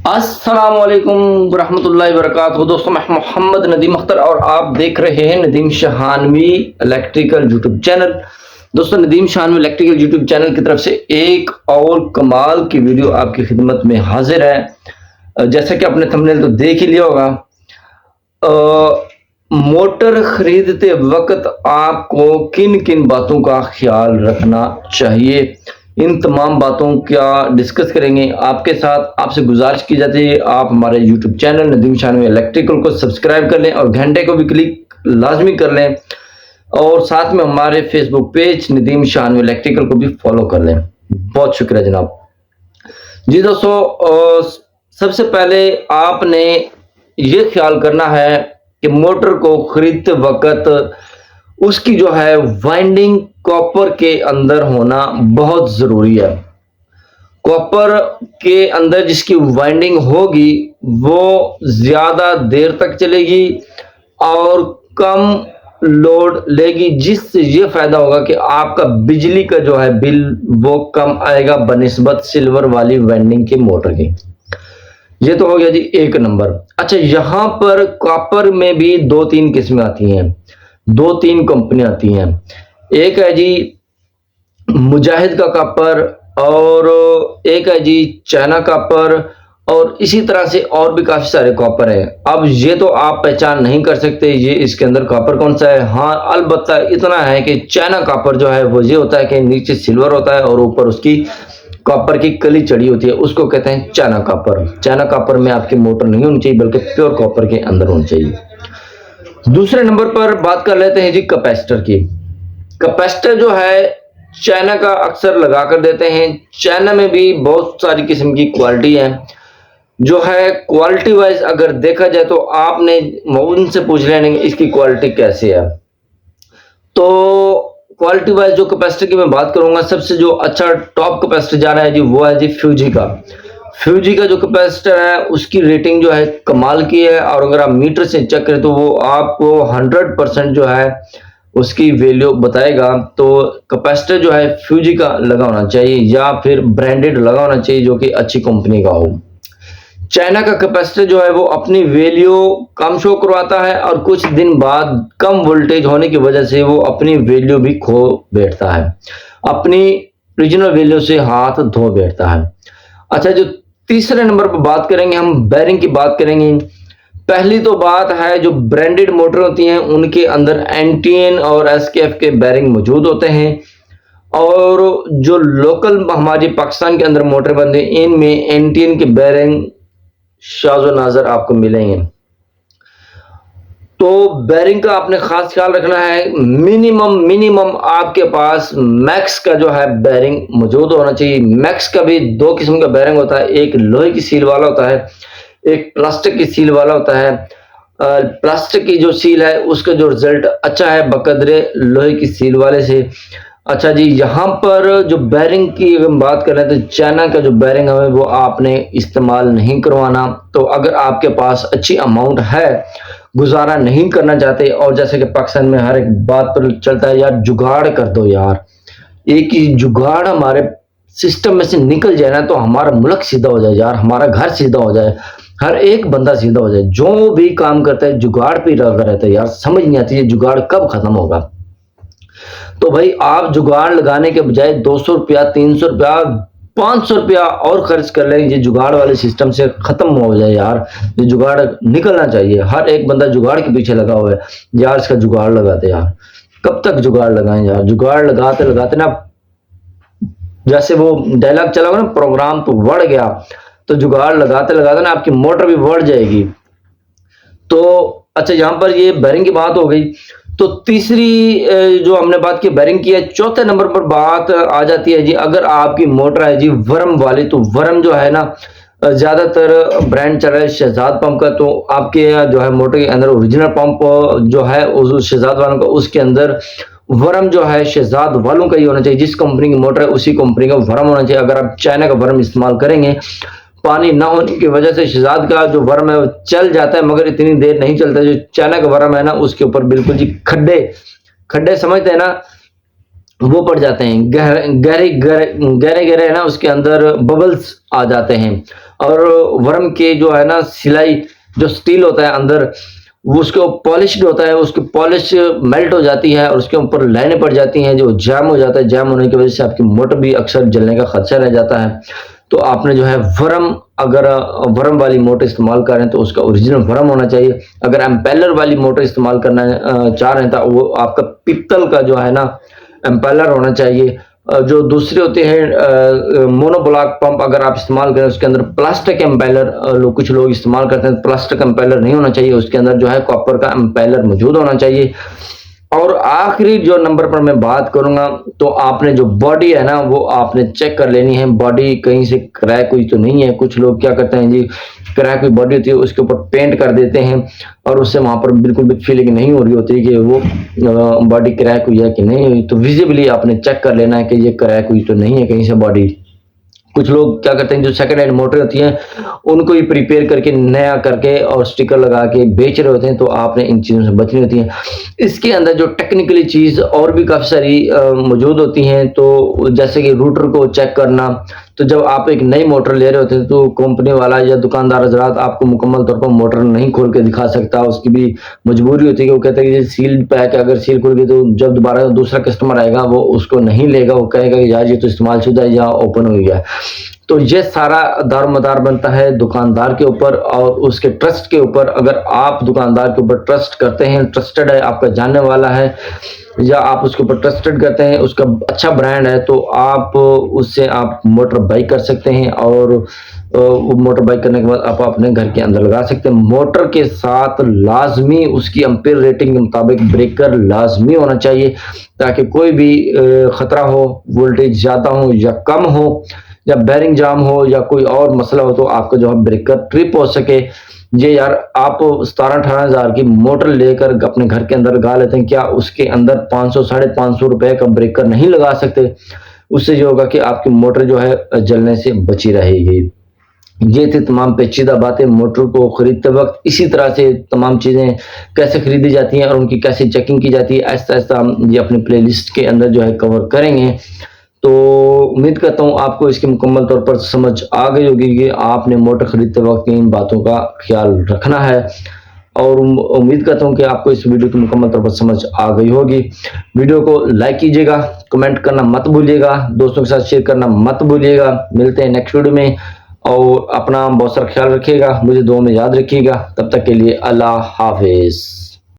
अस्सलाम वालेकुम रहमतुल्लाहि व बरकातहू। दोस्तों, मैं मोहम्मद नदीम अख्तर और आप देख रहे हैं नदीम शाहानवी इलेक्ट्रिकल यूट्यूब चैनल। दोस्तों, नदीम शाहानवी इलेक्ट्रिकल यूट्यूब चैनल की तरफ से एक और कमाल की वीडियो आपकी खिदमत में हाजिर है। जैसा कि आपने थंबनेल तो देख ही लिया होगा। मोटर खरीदते वक्त आपको किन किन बातों का ख्याल रखना चाहिए, इन तमाम बातों का डिस्कस करेंगे आपके साथ। आपसे गुजारिश की जाती है आप हमारे यूट्यूब चैनल नदीम शाहानवी इलेक्ट्रिकल को सब्सक्राइब कर लें और घंटे को भी क्लिक लाजमी कर लें, और साथ में हमारे फेसबुक पेज नदीम शाहानवी इलेक्ट्रिकल को भी फॉलो कर लें। बहुत शुक्रिया जनाब। जी दोस्तों, सबसे पहले आपने ये ख्याल करना है कि मोटर को खरीदते वक्त उसकी जो है वाइंडिंग कॉपर के अंदर होना बहुत ज़रूरी है। कॉपर के अंदर जिसकी वाइंडिंग होगी वो ज़्यादा देर तक चलेगी और कम लोड लेगी, जिससे ये फ़ायदा होगा कि आपका बिजली का जो है बिल वो कम आएगा बनिस्बत सिल्वर वाली वाइंडिंग की मोटर की। ये तो हो गया जी एक नंबर। अच्छा, यहाँ पर कॉपर में भी दो तीन किस्में आती हैं, दो तीन कंपनी आती हैं। एक है जी मुजाहिद का कॉपर और एक है जी चाइना कॉपर, और इसी तरह से और भी काफी सारे कॉपर हैं। अब ये तो आप पहचान नहीं कर सकते ये इसके अंदर कॉपर कौन सा है। हाँ, अलबत्ता इतना है कि चाइना कॉपर जो है वो ये होता है कि नीचे सिल्वर होता है और ऊपर उसकी कॉपर की कली चढ़ी होती है, उसको कहते हैं चाइना कॉपर। चाइना कॉपर में आपकी मोटर नहीं होनी चाहिए बल्कि प्योर कॉपर के अंदर होनी चाहिए। दूसरे नंबर पर बात कर लेते हैं जी कैपेसिटर की। कैपेसिटर जो है चाइना का अक्सर लगा कर देते हैं। चाइना में भी बहुत सारी किस्म की क्वालिटी है। जो है क्वालिटी वाइज अगर देखा जाए तो आपने उनसे पूछ लेना कि इसकी क्वालिटी कैसी है। तो क्वालिटी वाइज जो कैपेसिटर की मैं बात करूंगा, सबसे जो अच्छा टॉप कैपेसिटर जा रहा है जी वो है जी फ्यूजी का। फ्यूजी का जो कैपेसिटर है उसकी रेटिंग जो है कमाल की है, और अगर आप मीटर से चेक करें तो वो आपको 100% जो है उसकी वैल्यू बताएगा। तो कैपेसिटर जो है फ्यूजी का लगा होना चाहिए या फिर ब्रांडेड लगा होना चाहिए जो कि अच्छी कंपनी का हो। चाइना का कैपेसिटर जो है वो अपनी वैल्यू कम शो करवाता है और कुछ दिन बाद कम वोल्टेज होने की वजह से वो अपनी वैल्यू भी खो बैठता है, अपनी ओरिजिनल वैल्यू से हाथ धो बैठता है। अच्छा, जो तीसरे नंबर पर बात करेंगे हम बैरिंग की बात करेंगे। पहली तो बात है जो ब्रांडेड मोटर होती हैं उनके अंदर एनटीएन और एसकेएफ के बैरिंग मौजूद होते हैं, और जो लोकल हमारी पाकिस्तान के अंदर मोटर बनते हैं इनमें एनटीएन के बैरिंग शाज़ो नाज़र आपको मिलेंगे। तो बैरिंग का आपने खास ख्याल रखना है। मिनिमम आपके पास मैक्स का जो है बैरिंग मौजूद होना चाहिए। मैक्स का भी दो किस्म का बैरिंग होता है, एक लोहे की सील वाला होता है, एक प्लास्टिक की सील वाला होता है। प्लास्टिक की जो सील है उसका जो रिजल्ट अच्छा है बकदरे लोहे की सील वाले से। अच्छा जी, यहाँ पर जो बैरिंग की अगर हम बात करें तो चाइना का जो बैरिंग है वो आपने इस्तेमाल नहीं करवाना। तो अगर आपके पास अच्छी अमाउंट है, गुजारा नहीं करना चाहते, और जैसे कि पाकिस्तान में हर एक बात पर चलता है यार जुगाड़ कर दो यार, एक ही जुगाड़ हमारे सिस्टम में से निकल जाए ना तो हमारा मुल्क सीधा हो जाए यार, हमारा घर सीधा हो जाए, हर एक बंदा सीधा हो जाए। जो भी काम करता है जुगाड़ पे लगा रहता है यार, समझ नहीं आती है जुगाड़ कब खत्म होगा। तो भाई आप जुगाड़ लगाने के बजाय 200 रुपया 300 रुपया 500 रुपया और खर्च कर लें, ये जुगाड़ वाले सिस्टम से खत्म हो जाए यार। ये जुगाड़ निकलना चाहिए। हर एक बंदा जुगाड़ के पीछे लगा हुआ है यार, इसका जुगाड़ लगाते यार। कब तक जुगाड़ लगाएं यार, जुगाड़ लगाते लगाते ना जैसे वो डायलॉग चला हुआ ना, प्रोग्राम तो बढ़ गया, तो जुगाड़ लगाते लगाते ना आपकी मोटर भी बढ़ जाएगी। तो अच्छा, यहाँ पर ये बैरिंग की बात हो गई। तो तीसरी जो हमने बात की बैरिंग की है, चौथे नंबर पर बात आ जाती है जी अगर आपकी मोटर है जी वर्म वाली। तो वर्म जो है ना ज्यादातर ब्रांड चल रहा है शहजाद पंप का। तो आपके जो है मोटर के अंदर ओरिजिनल पंप जो है उस शहजाद वालों का, उसके अंदर वर्म जो है शहजाद वालों का ही होना चाहिए। जिस कंपनी की मोटर है उसी कंपनी का वर्म होना चाहिए। अगर आप चाइना का वर्म इस्तेमाल करेंगे, पानी ना होने की वजह से शहजाद का जो वर्म है वो चल जाता है मगर इतनी देर नहीं चलता। जो चाइना का वर्म है ना उसके ऊपर बिल्कुल जी खड्डे खड्डे समझते हैं ना, वो पड़ जाते हैं, गहरे गहरे गहरे गहरे है ना, उसके अंदर बबल्स आ जाते हैं। और वर्म के जो है ना सिलाई, जो स्टील होता है अंदर, वो उसके पॉलिश्ड होता है, उसकी पॉलिश मेल्ट हो जाती है और उसके ऊपर लाइनें पड़ जाती हैं, जो जैम हो जाता है। जैम होने की वजह से आपकी मोटर भी अक्सर जलने का खदशा रह जाता है। तो आपने जो है वर्म, अगर वर्म वाली मोटर इस्तेमाल कर रहे हैं तो उसका ओरिजिनल वर्म होना चाहिए। अगर एम्पेलर वाली मोटर इस्तेमाल करना चाह रहे हैं तो वो आपका पित्तल का जो है ना एम्पेलर होना चाहिए। जो दूसरे होते हैं मोनोब्लॉक पंप, अगर आप इस्तेमाल करें उसके अंदर प्लास्टिक एम्पेलर, कुछ लोग इस्तेमाल करते हैं, प्लास्टिक एम्पेलर नहीं होना चाहिए, उसके अंदर जो है कॉपर का एम्पेलर मौजूद होना चाहिए। और आखिरी जो नंबर पर मैं बात करूंगा, तो आपने जो बॉडी है ना वो आपने चेक कर लेनी है, बॉडी कहीं से क्रैक हुई तो नहीं है। कुछ लोग क्या करते हैं जी, क्रैक हुई बॉडी होती है उसके ऊपर पेंट कर देते हैं और उससे वहां पर बिल्कुल भी फीलिंग नहीं हो रही होती कि वो बॉडी क्रैक हुई है कि नहीं हुई। तो विजिबली आपने चेक कर लेना है कि ये क्रैक हुई तो नहीं है कहीं से बॉडी। कुछ लोग क्या करते हैं, जो सेकंड हैंड मोटर होती हैं उनको ही प्रिपेयर करके नया करके और स्टिकर लगा के बेच रहे होते हैं, तो आपने इन चीज़ों से बचनी होती है। इसके अंदर जो टेक्निकली चीज़ और भी काफ़ी सारी मौजूद होती हैं, तो जैसे कि रूटर को चेक करना। तो जब आप एक नई मोटर ले रहे होते हैं तो कंपनी वाला या दुकानदार हजरात आपको मुकम्मल तौर पर मोटर नहीं खोल के दिखा सकता, उसकी भी मजबूरी होती है कि वो कहता है कि ये सील्ड पैक है, अगर सील खुल गई तो जब दोबारा दूसरा कस्टमर आएगा वो उसको नहीं लेगा, वो कहेगा कि यार ये तो इस्तेमाल शुदा है या ओपन हो गया। तो ये सारा दारोमदार बनता है दुकानदार के ऊपर और उसके ट्रस्ट के ऊपर। अगर आप दुकानदार के ऊपर ट्रस्ट करते हैं, ट्रस्टेड है, आपका जानने वाला है, या आप उसके ऊपर ट्रस्टेड करते हैं, उसका अच्छा ब्रांड है, तो आप उससे आप मोटर बाई कर सकते हैं। और वो मोटर बाई करने के बाद आप अपने घर के अंदर लगा सकते हैं। मोटर के साथ लाजमी उसकी एम्पीयर रेटिंग के मुताबिक ब्रेकर लाजमी होना चाहिए, ताकि कोई भी खतरा हो, वोल्टेज ज़्यादा हो या कम हो, या बैरिंग जाम हो या कोई और मसला हो, तो आपका जो है ब्रेकर ट्रिप हो सके। ये यार आप 17-18 हज़ार की मोटर लेकर अपने घर के अंदर लगा लेते हैं, क्या उसके अंदर 500 550 रुपए का ब्रेकर नहीं लगा सकते? उससे ये होगा कि आपकी मोटर जो है जलने से बची रहेगी। ये थी तमाम पेचीदा बातें मोटर को खरीदते वक्त। इसी तरह से तमाम चीज़ें कैसे खरीदी जाती हैं और उनकी कैसे चेकिंग की जाती है, ऐसा ऐसा हम ये अपनी प्लेलिस्ट के अंदर जो है कवर करेंगे। तो उम्मीद करता हूँ आपको इसकी मुकम्मल तौर पर समझ आ गई होगी कि आपने मोटर खरीदते वक्त इन बातों का ख्याल रखना है। और उम्मीद करता हूँ कि आपको इस वीडियो की मुकम्मल तौर पर समझ आ गई होगी। वीडियो को लाइक कीजिएगा, कमेंट करना मत भूलिएगा, दोस्तों के साथ शेयर करना मत भूलिएगा। मिलते हैं नेक्स्ट वीडियो में और अपना बहुत सारा ख्याल रखिएगा, मुझे दुआ में याद रखिएगा। तब तक के लिए अल्लाह हाफिज़।